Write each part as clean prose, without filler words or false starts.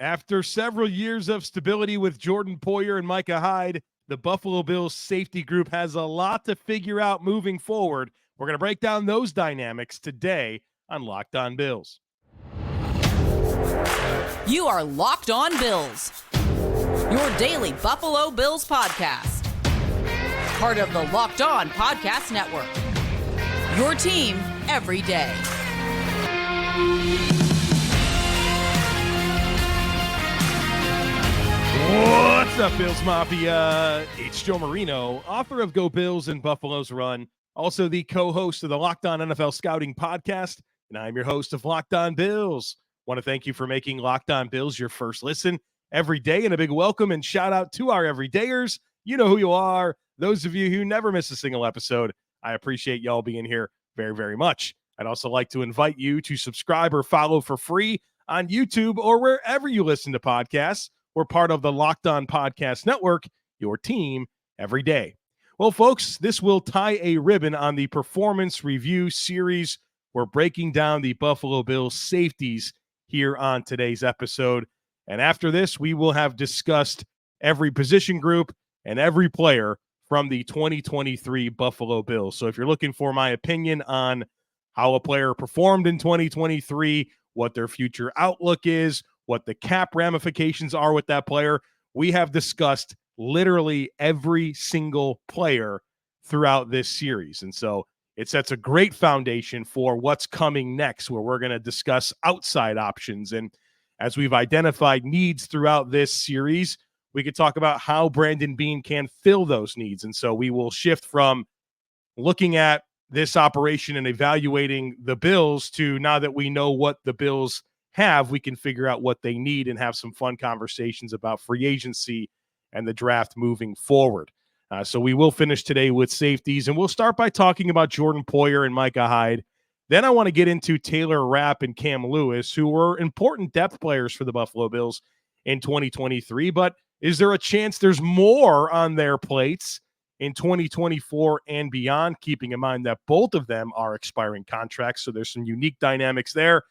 After several years of stability with Jordan Poyer and Micah Hyde, the Buffalo Bills safety group has a lot to figure out moving forward. We're going to break down those dynamics today on Locked On Bills. You are Locked On Bills, your daily Buffalo Bills podcast. Part of the Locked On Podcast Network, your team every day. What's up, Bills Mafia? It's Joe Marino, author of Go Bills and Buffalo's Run, also the co-host of the Locked On NFL Scouting Podcast, and I'm your host of Locked On Bills. Want to thank you for making Locked On Bills your first listen every day, and a big welcome and shout out to our everydayers. You know who you are. Those of you who never miss a single episode, I appreciate y'all being here very, very much. I'd also like to invite you to subscribe or follow for free on YouTube or wherever you listen to podcasts. We're part of the Locked On Podcast Network, your team every day. Well, folks, this will tie a ribbon on the performance review series. We're breaking down the Buffalo Bills safeties here on today's episode. And after this, we will have discussed every position group and every player from the 2023 Buffalo Bills. So if you're looking for my opinion on how a player performed in 2023, what their future outlook is, what the cap ramifications are with that player, we have discussed literally every single player throughout this series. And so it sets a great foundation for what's coming next, where we're going to discuss outside options. And as we've identified needs throughout this series, we could talk about how Brandon Beane can fill those needs. And so we will shift from looking at this operation and evaluating the Bills to, now that we know what the Bills have, we can figure out what they need and have some fun conversations about free agency and the draft moving forward. So we will finish today with safeties, and we'll start by talking about Jordan Poyer and Micah Hyde. Then I want to get into Taylor Rapp and Cam Lewis, who were important depth players for the Buffalo Bills in 2023. But is there a chance there's more on their plates in 2024 and beyond, keeping in mind that both of them are expiring contracts? So there's some unique dynamics there.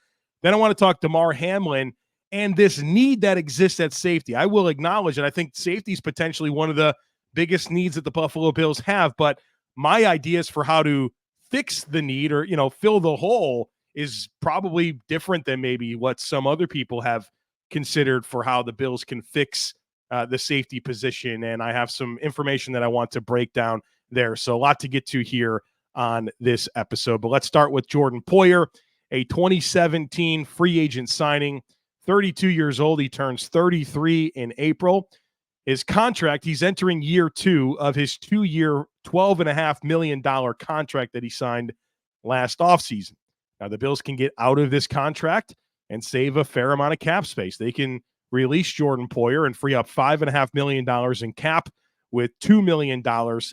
Then I want to talk Damar Hamlin and this need that exists at safety. I will acknowledge that I think safety is potentially one of the biggest needs that the Buffalo Bills have, but my ideas for how to fix the need or, fill the hole is probably different than maybe what some other people have considered for how the Bills can fix the safety position. And I have some information that I want to break down there. So a lot to get to here on this episode, but let's start with Jordan Poyer, a 2017 free agent signing, 32 years old. He turns 33 in April. His contract, he's entering year 2 of his 2-year, $12.5 million contract that he signed last offseason. Now, the Bills can get out of this contract and save a fair amount of cap space. They can release Jordan Poyer and free up $5.5 million in cap with $2 million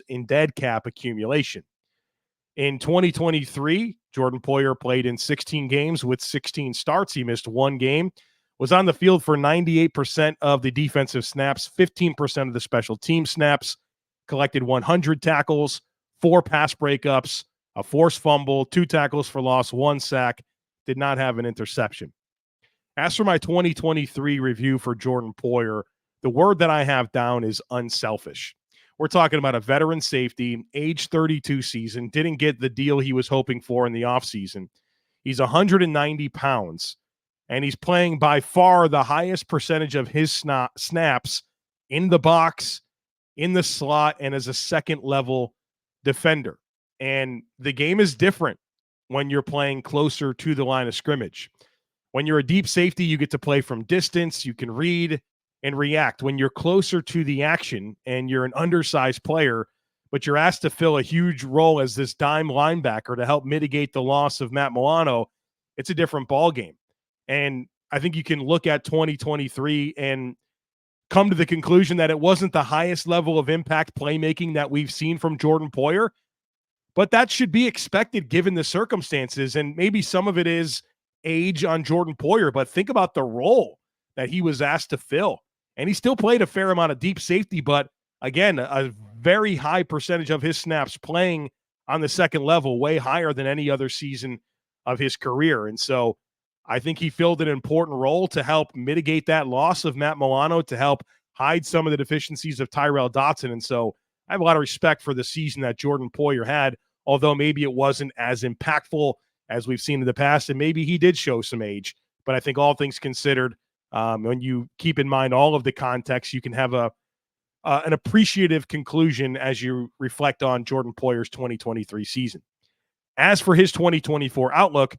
in dead cap accumulation. In 2023, Jordan Poyer played in 16 games with 16 starts. He missed one game, was on the field for 98% of the defensive snaps, 15% of the special team snaps, collected 100 tackles, 4 pass breakups, a forced fumble, 2 tackles for loss, 1 sack, did not have an interception. As for my 2023 review for Jordan Poyer, the word that I have down is unselfish. We're talking about a veteran safety, age 32 season, didn't get the deal he was hoping for in the offseason. He's 190 pounds, and he's playing by far the highest percentage of his snaps in the box, in the slot, and as a second-level defender. And the game is different when you're playing closer to the line of scrimmage. When you're a deep safety, you get to play from distance. You can read and react. When you're closer to the action and you're an undersized player, but you're asked to fill a huge role as this dime linebacker to help mitigate the loss of Matt Milano, it's a different ballgame. And I think you can look at 2023 and come to the conclusion that it wasn't the highest level of impact playmaking that we've seen from Jordan Poyer, but that should be expected given the circumstances. And maybe some of it is age on Jordan Poyer, but think about the role that he was asked to fill. And he still played a fair amount of deep safety, but again, a very high percentage of his snaps playing on the second level, way higher than any other season of his career. And so I think he filled an important role to help mitigate that loss of Matt Milano, to help hide some of the deficiencies of Tyrell Dotson. And so I have a lot of respect for the season that Jordan Poyer had, although maybe it wasn't as impactful as we've seen in the past, and maybe he did show some age. But I think all things considered, when you keep in mind all of the context, you can have an appreciative conclusion as you reflect on Jordan Poyer's 2023 season. As for his 2024 outlook,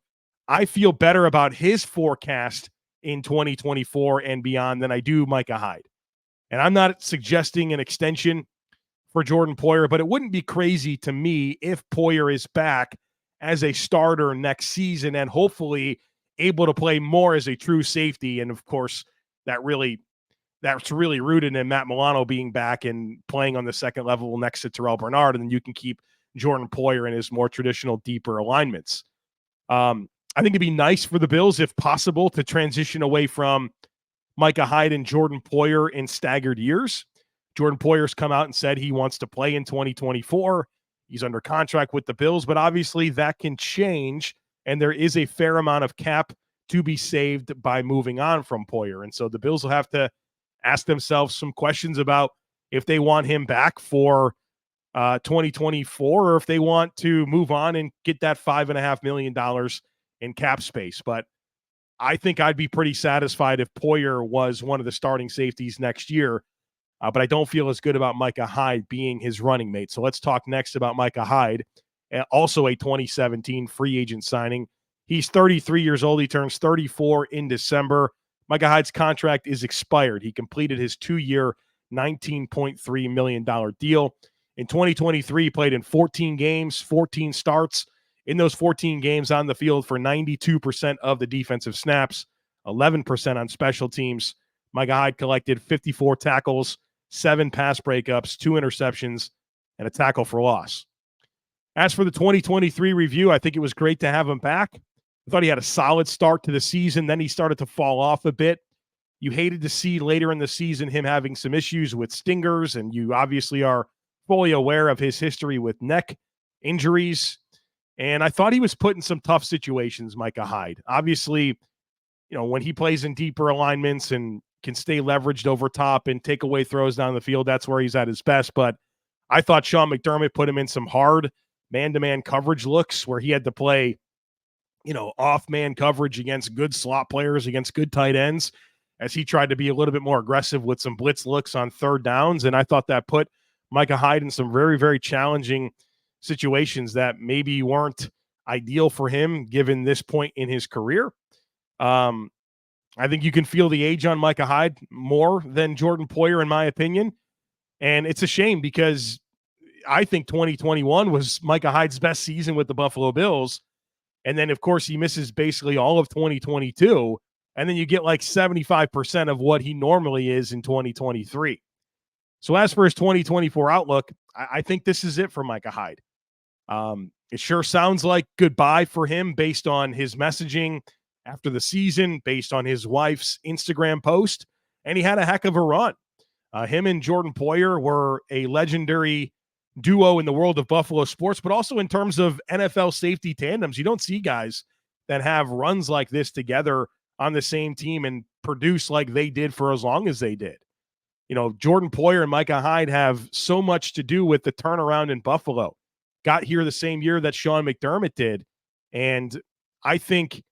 I feel better about his forecast in 2024 and beyond than I do Micah Hyde. And I'm not suggesting an extension for Jordan Poyer, but it wouldn't be crazy to me if Poyer is back as a starter next season and hopefully able to play more as a true safety. And of course, that's really rooted in Matt Milano being back and playing on the second level next to Terrell Bernard, and then you can keep Jordan Poyer in his more traditional, deeper alignments. I think it'd be nice for the Bills, if possible, to transition away from Micah Hyde and Jordan Poyer in staggered years. Jordan Poyer's come out and said he wants to play in 2024. He's under contract with the Bills, but obviously that can change, and there is a fair amount of cap to be saved by moving on from Poyer. And so the Bills will have to ask themselves some questions about if they want him back for 2024 or if they want to move on and get that $5.5 million in cap space. But I think I'd be pretty satisfied if Poyer was one of the starting safeties next year. But I don't feel as good about Micah Hyde being his running mate. So let's talk next about Micah Hyde, also a 2017 free agent signing. He's 33 years old. He turns 34 in December. Micah Hyde's contract is expired. He completed his 2-year, $19.3 million deal. In 2023, he played in 14 games, 14 starts. In those 14 games on the field for 92% of the defensive snaps, 11% on special teams. Micah Hyde collected 54 tackles, 7 pass breakups, 2 interceptions, and a tackle for loss. As for the 2023 review, I think it was great to have him back. I thought he had a solid start to the season. Then he started to fall off a bit. You hated to see later in the season him having some issues with stingers, and you obviously are fully aware of his history with neck injuries. And I thought he was put in some tough situations, Micah Hyde. Obviously, when he plays in deeper alignments and can stay leveraged over top and take away throws down the field, that's where he's at his best. But I thought Sean McDermott put him in some hard man-to-man coverage looks where he had to play, off-man coverage against good slot players, against good tight ends, as he tried to be a little bit more aggressive with some blitz looks on third downs. And I thought that put Micah Hyde in some very, very challenging situations that maybe weren't ideal for him given this point in his career. I think you can feel the age on Micah Hyde more than Jordan Poyer, in my opinion. And it's a shame because I think 2021 was Micah Hyde's best season with the Buffalo Bills. And then, of course, he misses basically all of 2022. And then you get like 75% of what he normally is in 2023. So as for his 2024 outlook, I think this is it for Micah Hyde. It sure sounds like goodbye for him based on his messaging after the season, based on his wife's Instagram post. And he had a heck of a run. Him and Jordan Poyer were a legendary duo in the world of Buffalo sports, but also in terms of NFL safety tandems. You don't see guys that have runs like this together on the same team and produce like they did for as long as they did. Jordan Poyer and Micah Hyde have so much to do with the turnaround in Buffalo. Got here the same year that Sean McDermott did. And I think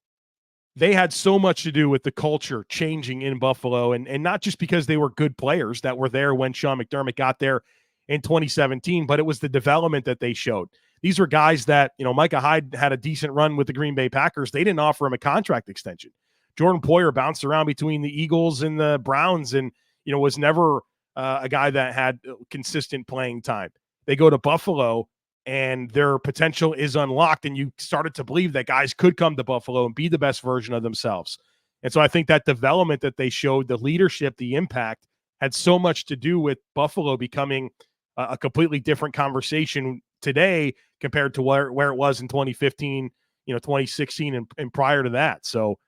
they had so much to do with the culture changing in Buffalo, and not just because they were good players that were there when Sean McDermott got there in 2017, but it was the development that they showed. These were guys that, Micah Hyde had a decent run with the Green Bay Packers. They didn't offer him a contract extension. Jordan Poyer bounced around between the Eagles and the Browns and, was never a guy that had consistent playing time. They go to Buffalo and their potential is unlocked, and you started to believe that guys could come to Buffalo and be the best version of themselves. And so I think that development that they showed, the leadership, the impact, had so much to do with Buffalo becoming a completely different conversation today compared to where it was in 2015, 2016 and prior to that. So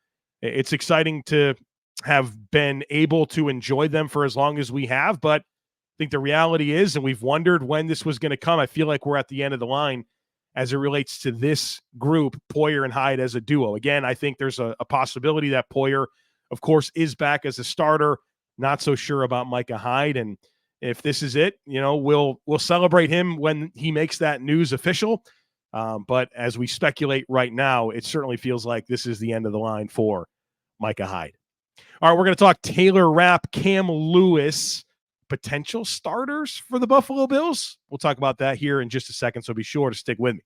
it's exciting to have been able to enjoy them for as long as we have, but I think the reality is, and we've wondered when this was going to come, I feel like we're at the end of the line as it relates to this group, Poyer and Hyde as a duo. Again, I think there's a possibility that Poyer, of course, is back as a starter. Not so sure about Micah Hyde. And if this is it, we'll celebrate him when he makes that news official. But as we speculate right now, it certainly feels like this is the end of the line for Micah Hyde. All right, we're going to talk Taylor Rapp, Cam Lewis, potential starters for the Buffalo Bills. We'll talk about that here in just a second, so be sure to stick with me.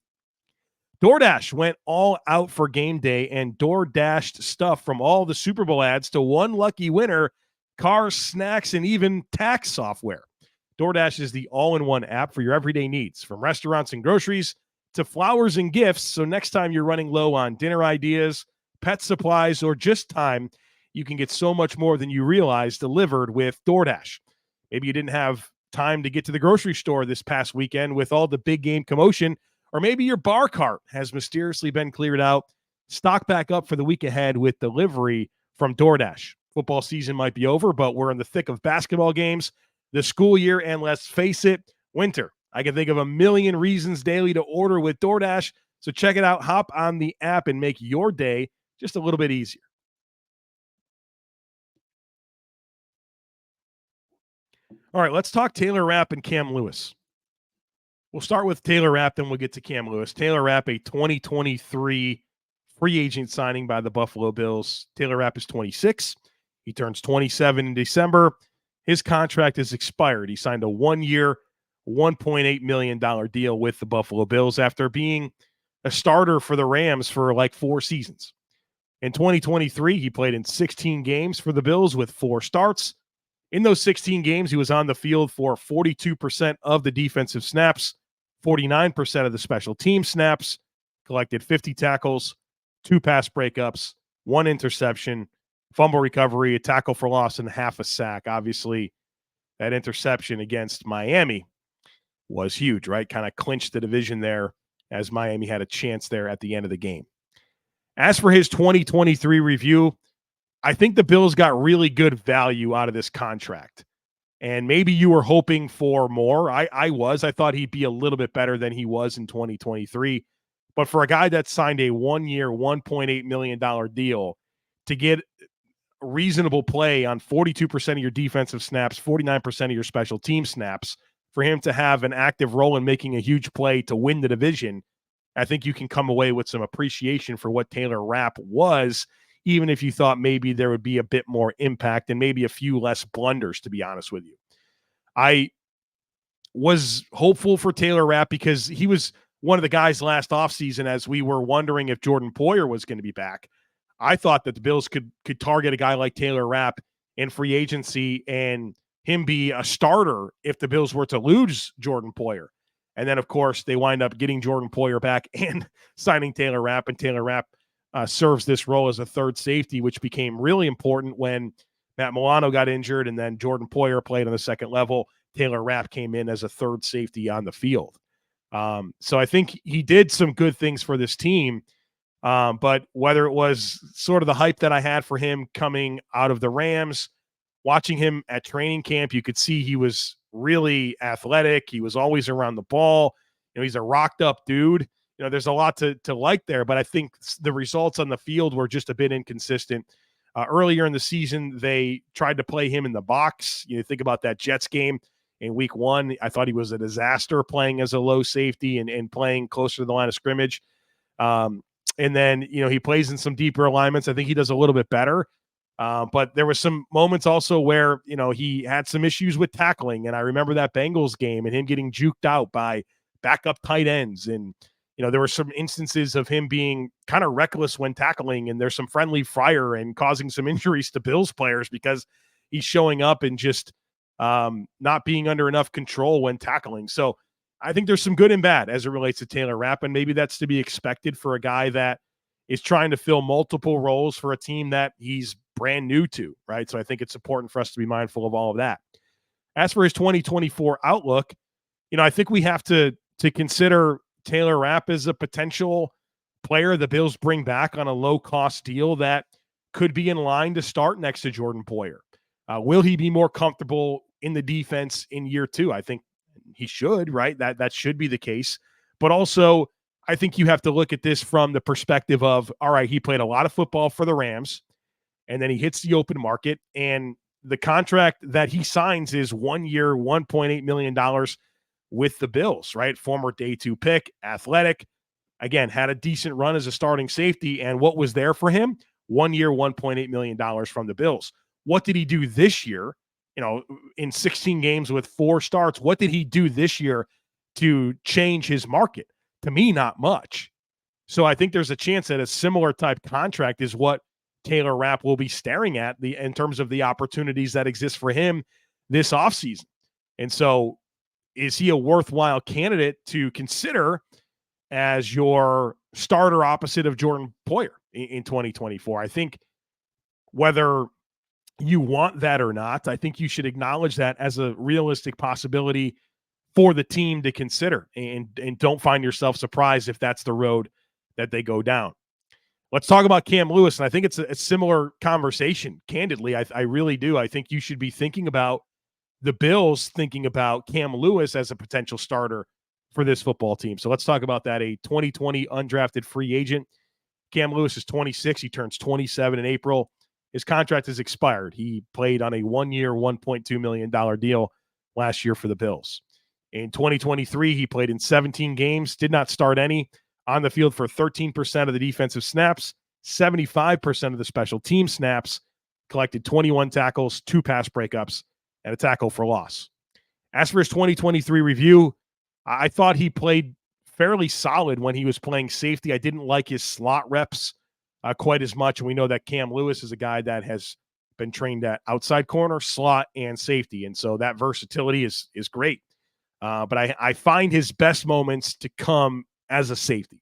DoorDash went all out for game day and DoorDashed stuff from all the Super Bowl ads to one lucky winner, cars, snacks, and even tax software. DoorDash is the all-in-one app for your everyday needs, from restaurants and groceries to flowers and gifts. So next time you're running low on dinner ideas, pet supplies, or just time, you can get so much more than you realize delivered with DoorDash. Maybe you didn't have time to get to the grocery store this past weekend with all the big game commotion, or maybe your bar cart has mysteriously been cleared out. Stock back up for the week ahead with delivery from DoorDash. Football season might be over, but we're in the thick of basketball games, the school year, and let's face it, winter. I can think of a million reasons daily to order with DoorDash, so check it out. Hop on the app and make your day just a little bit easier. All right, let's talk Taylor Rapp and Cam Lewis. We'll start with Taylor Rapp, then we'll get to Cam Lewis. Taylor Rapp, a 2023 free agent signing by the Buffalo Bills. Taylor Rapp is 26. He turns 27 in December. His contract is expired. He signed a one-year, $1.8 million deal with the Buffalo Bills after being a starter for the Rams for like 4 seasons. In 2023, he played in 16 games for the Bills with 4 starts. In those 16 games, he was on the field for 42% of the defensive snaps, 49% of the special team snaps, collected 50 tackles, 2 pass breakups, 1 interception, fumble recovery, a tackle for loss, and half a sack. Obviously, that interception against Miami was huge, right? Kind of clinched the division there as Miami had a chance there at the end of the game. As for his 2023 review, I think the Bills got really good value out of this contract. And maybe you were hoping for more. I was. I thought he'd be a little bit better than he was in 2023. But for a guy that signed a one-year, $1.8 million deal to get reasonable play on 42% of your defensive snaps, 49% of your special team snaps, for him to have an active role in making a huge play to win the division, I think you can come away with some appreciation for what Taylor Rapp was, even if you thought maybe there would be a bit more impact and maybe a few less blunders, to be honest with you. I was hopeful for Taylor Rapp because he was one of the guys last offseason as we were wondering if Jordan Poyer was going to be back. I thought that the Bills could target a guy like Taylor Rapp in free agency and him be a starter if the Bills were to lose Jordan Poyer. And then, of course, they wind up getting Jordan Poyer back and signing Taylor Rapp, and Taylor Rapp serves this role as a third safety, which became really important when Matt Milano got injured and then Jordan Poyer played on the second level. Taylor Rapp came in as a third safety on the field. So I think he did some good things for this team. But whether it was sort of the hype that I had for him coming out of the Rams, watching him at training camp, you could see he was really athletic. He was always around the ball. He's a rocked up dude. There's a lot to like there, but I think the results on the field were just a bit inconsistent. Earlier in the season, they tried to play him in the box. Think about that Jets game in week 1. I thought he was a disaster playing as a low safety and playing closer to the line of scrimmage. And then, he plays in some deeper alignments. I think he does a little bit better. But there was some moments also where, he had some issues with tackling. And I remember that Bengals game and him getting juked out by backup tight ends. And, there were some instances of him being kind of reckless when tackling, and there's some friendly fire and causing some injuries to Bills players because he's showing up and just not being under enough control when tackling. So I think there's some good and bad as it relates to Taylor Rapp, and maybe that's to be expected for a guy that is trying to fill multiple roles for a team that he's brand new to, right? So I think it's important for us to be mindful of all of that. As for his 2024 outlook, I think we have to consider Taylor Rapp as a potential player the Bills bring back on a low-cost deal that could be in line to start next to Jordan Poyer. Will he be more comfortable in the defense in year 2? I think he should, right? That should be the case. But also, I think you have to look at this from the perspective of, all right, he played a lot of football for the Rams, and then he hits the open market, and the contract that he signs is 1 year, $1.8 million with the Bills, right? Former day 2 pick, athletic, again, had a decent run as a starting safety, and what was there for him? 1 year, $1.8 million from the Bills. What did he do this year? In 16 games with 4 starts, what did he do this year to change his market? To me, not much. So I think there's a chance that a similar type contract is what Taylor Rapp will be staring at in terms of the opportunities that exist for him this offseason. And so is he a worthwhile candidate to consider as your starter opposite of Jordan Poyer in 2024? I think whether you want that or not, I think you should acknowledge that as a realistic possibility for the team to consider, and don't find yourself surprised if that's the road that they go down. Let's talk about Cam Lewis, and I think it's a similar conversation, candidly. I really do. I think you should be thinking about the Bills thinking about Cam Lewis as a potential starter for this football team. So let's talk about that. A 2020 undrafted free agent. Cam Lewis is 26. He turns 27 in April. His contract has expired. He played on a 1-year, $1.2 million deal last year for the Bills. In 2023, he played in 17 games, did not start any, on the field for 13% of the defensive snaps, 75% of the special team snaps, collected 21 tackles, 2 pass breakups, and a tackle for loss. As for his 2023 review, I thought he played fairly solid when he was playing safety. I didn't like his slot reps quite as much, and we know that Cam Lewis is a guy that has been trained at outside corner, slot, and safety, and so that versatility is great. But I find his best moments to come as a safety.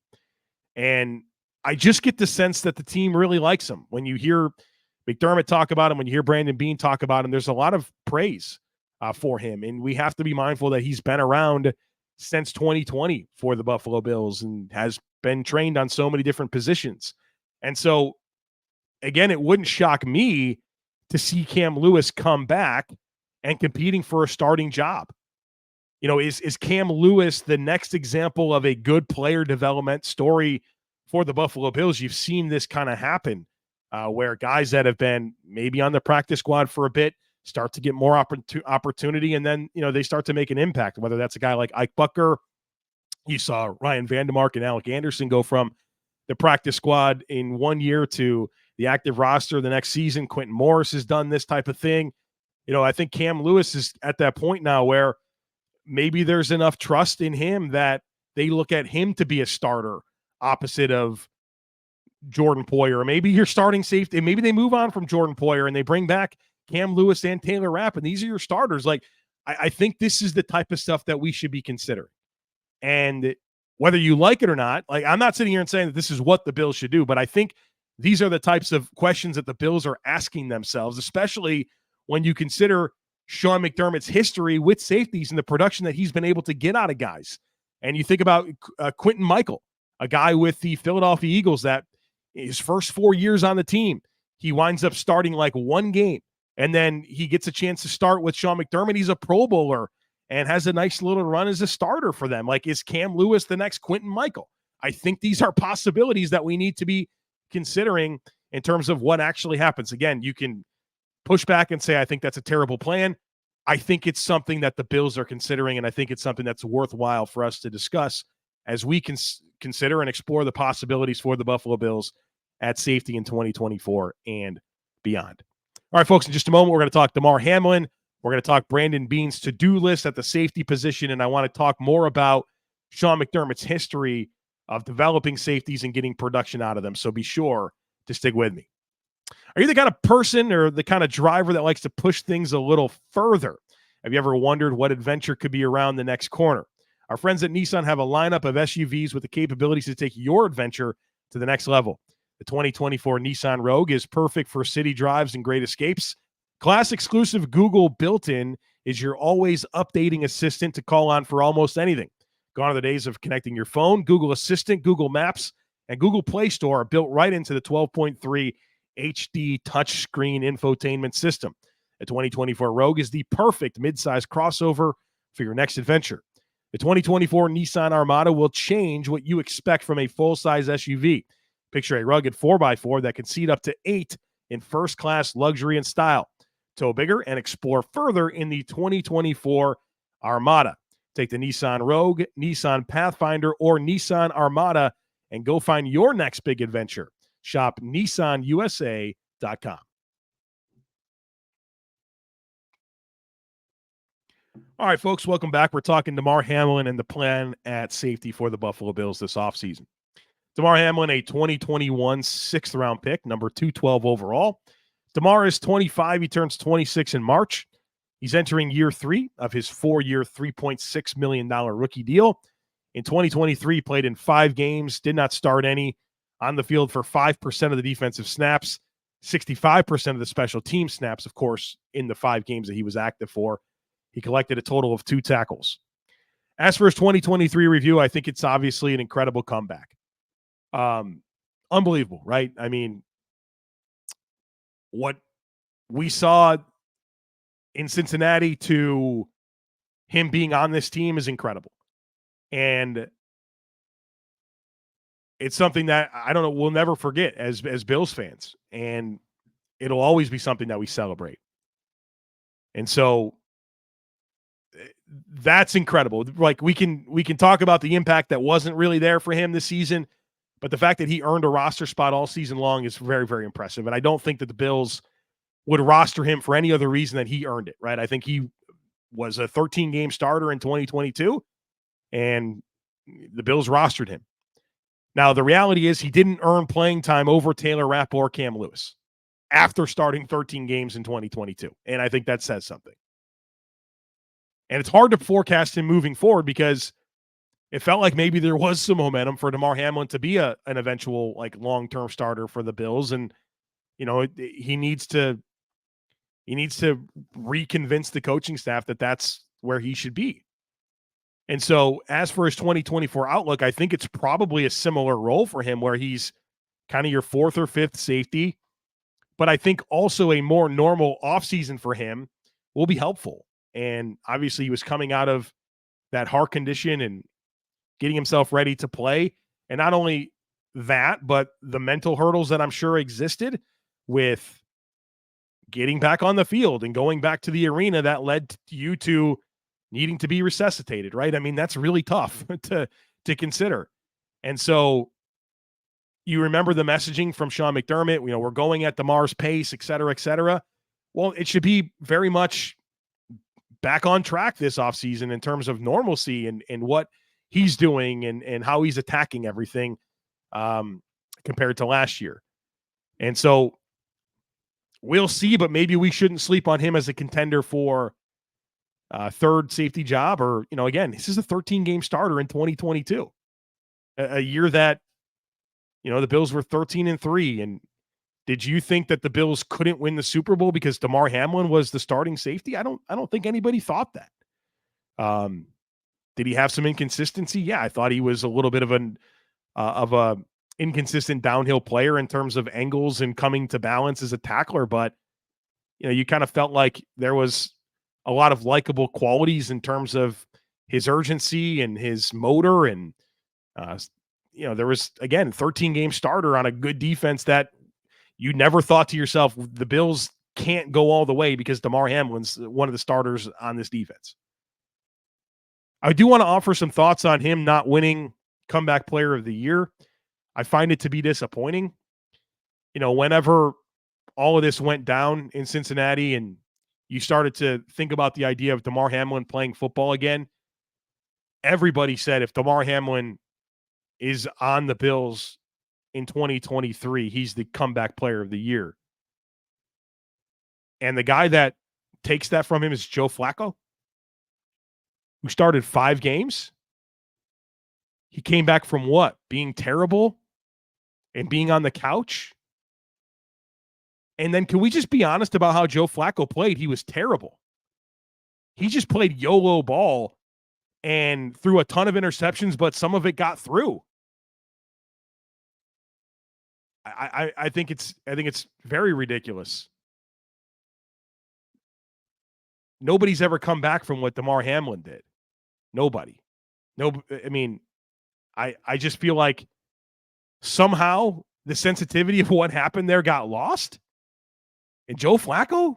And I just get the sense that the team really likes him. When you hear McDermott talk about him, when you hear Brandon Beane talk about him, there's a lot of praise for him. And we have to be mindful that he's been around since 2020 for the Buffalo Bills and has been trained on so many different positions. And so, again, it wouldn't shock me to see Cam Lewis come back and competing for a starting job. Is Cam Lewis the next example of a good player development story for the Buffalo Bills? You've seen this kind of happen where guys that have been maybe on the practice squad for a bit start to get more opportunity, and then, they start to make an impact, whether that's a guy like Ike Bucker. You saw Ryan Vandermark and Alec Anderson go from the practice squad in 1 year to the active roster the next season. Quentin Morris has done this type of thing. I think Cam Lewis is at that point now where maybe there's enough trust in him that they look at him to be a starter opposite of Jordan Poyer. Or maybe you're starting safety. Maybe they move on from Jordan Poyer and they bring back Cam Lewis and Taylor Rapp, and these are your starters. Like, I think this is the type of stuff that we should be considering. And whether you like it or not, like, I'm not sitting here and saying that this is what the Bills should do, but I think these are the types of questions that the Bills are asking themselves, especially when you consider Sean McDermott's history with safeties and the production that he's been able to get out of guys. And you think about Quentin Michael, a guy with the Philadelphia Eagles that his first 4 years on the team, he winds up starting like 1 game. And then he gets a chance to start with Sean McDermott. He's a Pro Bowler and has a nice little run as a starter for them. Like, is Cam Lewis the next Quentin Michael? I think these are possibilities that we need to be considering in terms of what actually happens. Again, you can push back and say, I think that's a terrible plan. I think it's something that the Bills are considering, and I think it's something that's worthwhile for us to discuss as we can consider and explore the possibilities for the Buffalo Bills at safety in 2024 and beyond. All right, folks, in just a moment, we're going to talk Damar Hamlin. We're going to talk Brandon Beane's to-do list at the safety position, and I want to talk more about Sean McDermott's history of developing safeties and getting production out of them. So be sure to stick with me. Are you the kind of person or the kind of driver that likes to push things a little further? Have you ever wondered what adventure could be around the next corner? Our friends at Nissan have a lineup of SUVs with the capabilities to take your adventure to the next level. The 2024 Nissan Rogue is perfect for city drives and great escapes. Class exclusive Google built-in is your always updating assistant to call on for almost anything. Gone are the days of connecting your phone. Google Assistant, Google Maps, and Google Play Store are built right into the 12.3 HD touchscreen infotainment system. The 2024 Rogue is the perfect midsize crossover for your next adventure. The 2024 Nissan Armada will change what you expect from a full-size SUV. Picture a rugged 4x4 that can seat up to 8 in first-class luxury and style. Tow bigger and explore further in the 2024 Armada. Take the Nissan Rogue, Nissan Pathfinder, or Nissan Armada and go find your next big adventure. Shop NissanUSA.com. All right, folks, welcome back. We're talking Damar Hamlin and the plan at safety for the Buffalo Bills this offseason. Damar Hamlin, a 2021 sixth-round pick, number 212 overall. Damar is 25. He turns 26 in March. He's entering year 3 of his 4-year, $3.6 million rookie deal. In 2023, played in 5 games, did not start any, on the field for 5% of the defensive snaps, 65% of the special team snaps, of course, in the 5 games that he was active for. He collected a total of 2 tackles. As for his 2023 review, I think it's obviously an incredible comeback. Unbelievable, right? I mean, what we saw in Cincinnati to him being on this team is incredible. And it's something that, I don't know, we'll never forget as Bills fans. And it'll always be something that we celebrate. And so that's incredible. Like we can talk about the impact that wasn't really there for him this season, but the fact that he earned a roster spot all season long is very, very impressive. And I don't think that the Bills would roster him for any other reason than he earned it, right? I think he was a 13-game starter in 2022, and the Bills rostered him. Now, the reality is he didn't earn playing time over Taylor Rapp or Cam Lewis after starting 13 games in 2022, and I think that says something. And it's hard to forecast him moving forward because it felt like maybe there was some momentum for Damar Hamlin to be an eventual like long-term starter for the Bills. And, you know, he needs to reconvince the coaching staff that that's where he should be. And so as for his 2024 outlook, I think it's probably a similar role for him where he's kind of your 4th or 5th safety. But I think also a more normal offseason for him will be helpful. And obviously he was coming out of that heart condition and getting himself ready to play. And not only that, but the mental hurdles that I'm sure existed with getting back on the field and going back to the arena that led you to needing to be resuscitated, right? I mean, that's really tough to consider. And so you remember the messaging from Sean McDermott, you know, we're going at Damar's pace, et cetera, et cetera. Well, it should be very much back on track this offseason in terms of normalcy and what he's doing and how he's attacking everything compared to last year. And so we'll see, but maybe we shouldn't sleep on him as a contender for third safety job. Or, you know, again, this is a 13-game starter in 2022, a year that, you know, the Bills were 13-3. And did you think that the Bills couldn't win the Super Bowl because Damar Hamlin was the starting safety? I don't think anybody thought that. Did he have some inconsistency? Yeah, I thought he was a little bit of a inconsistent downhill player in terms of angles and coming to balance as a tackler. But, you know, you kind of felt like there was a lot of likable qualities in terms of his urgency and his motor. And, you know, there was, again, 13-game starter on a good defense that you never thought to yourself, the Bills can't go all the way because Damar Hamlin's one of the starters on this defense. I do want to offer some thoughts on him not winning comeback player of the year. I find it to be disappointing. You know, whenever all of this went down in Cincinnati and you started to think about the idea of Damar Hamlin playing football again, everybody said if Damar Hamlin is on the Bills in 2023, he's the comeback player of the year. And the guy that takes that from him is Joe Flacco, who started 5 games. He came back from what? Being terrible and being on the couch. And then can we just be honest about how Joe Flacco played? He was terrible. He just played YOLO ball and threw a ton of interceptions, but some of it got through. I think it's very ridiculous. Nobody's ever come back from what Damar Hamlin did. Nobody. No, I mean, I just feel like somehow the sensitivity of what happened there got lost. And Joe Flacco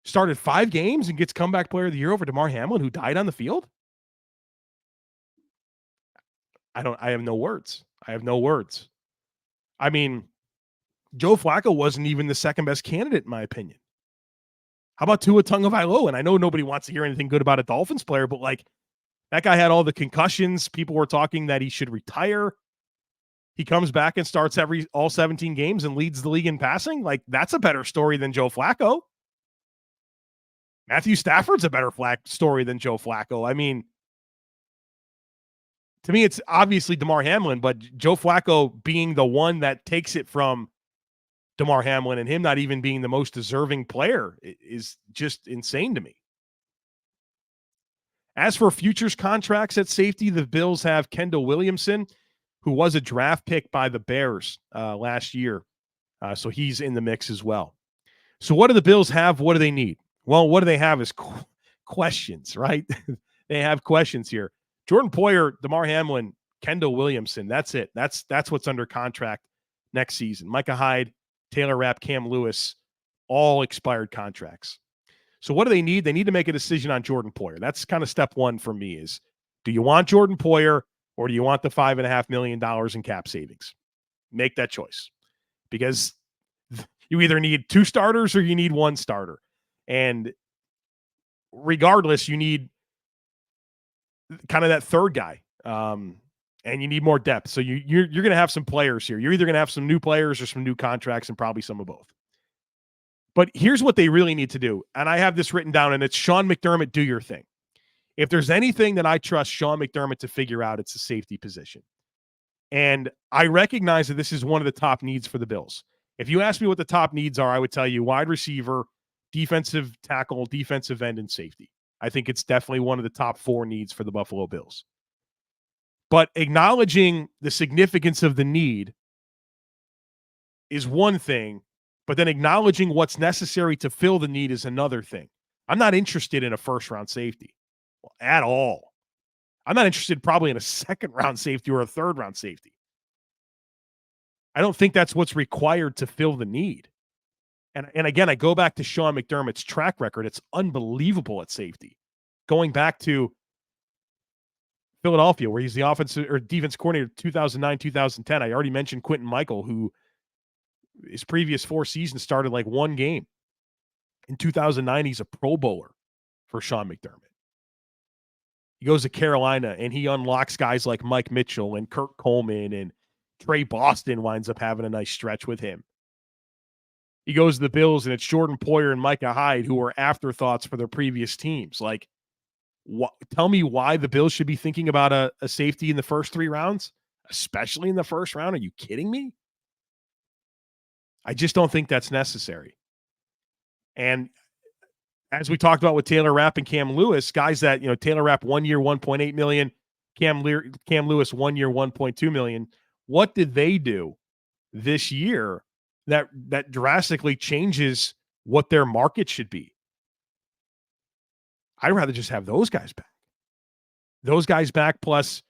started 5 games and gets comeback player of the year over Damar Hamlin, who died on the field. I have no words. I have no words. I mean, Joe Flacco wasn't even the second best candidate, in my opinion. How about Tua Tagovailoa? And I know nobody wants to hear anything good about a Dolphins player, but like that guy had all the concussions. People were talking that he should retire. He comes back and starts all 17 games and leads the league in passing. Like that's a better story than Joe Flacco. Matthew Stafford's a better story than Joe Flacco. I mean, to me, it's obviously Damar Hamlin, but Joe Flacco being the one that takes it from Damar Hamlin and him not even being the most deserving player is just insane to me. As for futures contracts at safety, the Bills have Kendall Williamson, who was a draft pick by the Bears last year. So he's in the mix as well. So what do the Bills have? What do they need? Well, what do they have is questions, right? They have questions here. Jordan Poyer, Damar Hamlin, Kendall Williamson. That's it. That's what's under contract next season. Micah Hyde, Taylor Rapp, Cam Lewis, all expired contracts. So what do they need? They need to make a decision on Jordan Poyer. That's kind of step one for me is, do you want Jordan Poyer or do you want the $5.5 million in cap savings? Make that choice because you either need 2 starters or you need 1 starter. And regardless, you need kind of that third guy. And you need more depth. So you're going to have some players here. You're either going to have some new players or some new contracts and probably some of both. But here's what they really need to do. And I have this written down, and it's Sean McDermott, do your thing. If there's anything that I trust Sean McDermott to figure out, it's the safety position. And I recognize that this is one of the top needs for the Bills. If you ask me what the top needs are, I would tell you wide receiver, defensive tackle, defensive end, and safety. I think it's definitely one of the top 4 needs for the Buffalo Bills. But acknowledging the significance of the need is one thing, but then acknowledging what's necessary to fill the need is another thing. I'm not interested in a first-round safety at all. I'm not interested probably in a second-round safety or a third-round safety. I don't think that's what's required to fill the need. And again, I go back to Sean McDermott's track record. It's unbelievable at safety. Going back to Philadelphia, where he's the offensive or defense coordinator 2009, 2010. I already mentioned Quentin Michael, who his previous 4 seasons started like 1 game. In 2009, he's a Pro Bowler for Sean McDermott. He goes to Carolina, and he unlocks guys like Mike Mitchell and Kurt Coleman, and Trey Boston winds up having a nice stretch with him. He goes to the Bills, and it's Jordan Poyer and Micah Hyde, who were afterthoughts for their previous teams. Like, tell me why the Bills should be thinking about a safety in the first 3 rounds, especially in the first round. Are you kidding me? I just don't think that's necessary. And as we talked about with Taylor Rapp and Cam Lewis, guys that, Taylor Rapp 1 year, $1.8 million, Cam Lewis 1 year, $1.2 million. What did they do this year that drastically changes what their market should be? I'd rather just have those guys back. Those guys back plus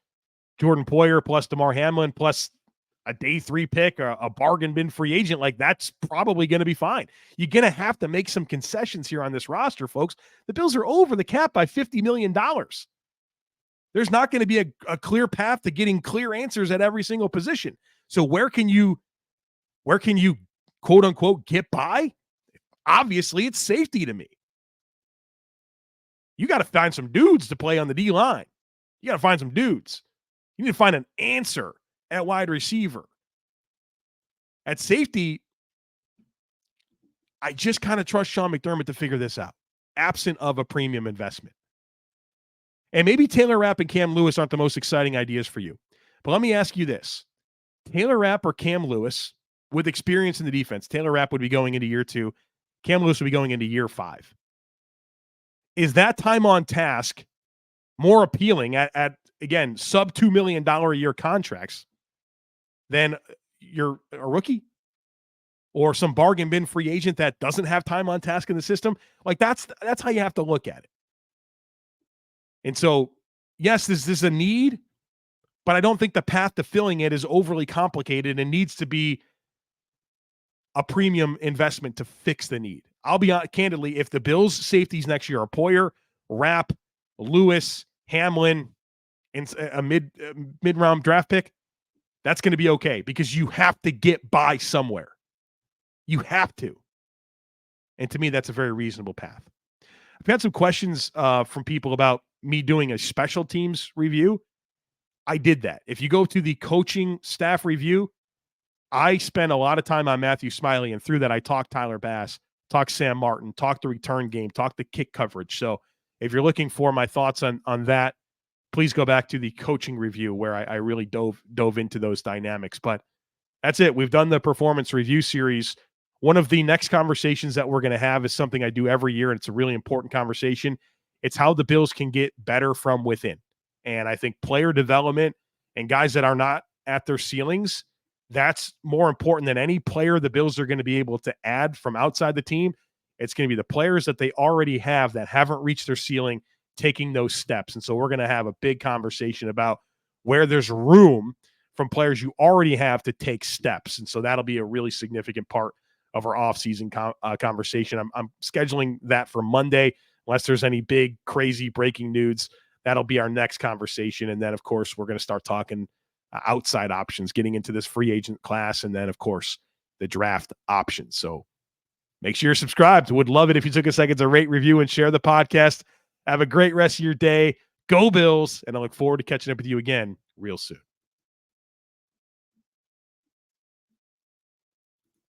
Jordan Poyer plus Damar Hamlin plus a day 3 pick, a bargain bin free agent. Like that's probably going to be fine. You're going to have to make some concessions here on this roster, folks. The Bills are over the cap by $50 million. There's not going to be a clear path to getting clear answers at every single position. So where can you quote unquote get by? Obviously it's safety to me. You got to find some dudes to play on the D line. You got to find some dudes. You need to find an answer at wide receiver. At safety, I just kind of trust Sean McDermott to figure this out, absent of a premium investment. And maybe Taylor Rapp and Cam Lewis aren't the most exciting ideas for you. But let me ask you this. Taylor Rapp or Cam Lewis, with experience in the defense, Taylor Rapp would be going into year 2. Cam Lewis would be going into year 5. Is that time on task more appealing at again, sub $2 million a year contracts than you're a rookie or some bargain bin free agent that doesn't have time on task in the system? Like that's how you have to look at it. And so yes, this is a need, but I don't think the path to filling it is overly complicated and needs to be a premium investment to fix the need. I'll be candidly, if the Bills safeties next year are Poyer, Rapp, Lewis, Hamlin, and a mid-round draft pick, that's going to be okay because you have to get by somewhere. You have to. And to me, that's a very reasonable path. I've had some questions from people about me doing a special teams review. I did that. If you go to the coaching staff review, I spent a lot of time on Matthew Smiley, and through that, I talked Tyler Bass, talked Sam Martin, talked the return game, talked the kick coverage. So if you're looking for my thoughts on that, please go back to the coaching review where I really dove into those dynamics. But that's it. We've done the performance review series. One of the next conversations that we're going to have is something I do every year, and it's a really important conversation. It's how the Bills can get better from within. And I think player development and guys that are not at their ceilings, that's more important than any player the Bills are going to be able to add from outside the team. It's going to be the players that they already have that haven't reached their ceiling, taking those steps. And so we're going to have a big conversation about where there's room from players you already have to take steps. And so that'll be a really significant part of our offseason conversation. I'm scheduling that for Monday, unless there's any big, crazy breaking news. That'll be our next conversation. And then, of course, we're going to start talking outside options, getting into this free agent class, and then, of course, the draft options. So make sure you're subscribed. Would love it if you took a second to rate, review, and share the podcast. Have a great rest of your day. Go Bills, and I look forward to catching up with you again real soon.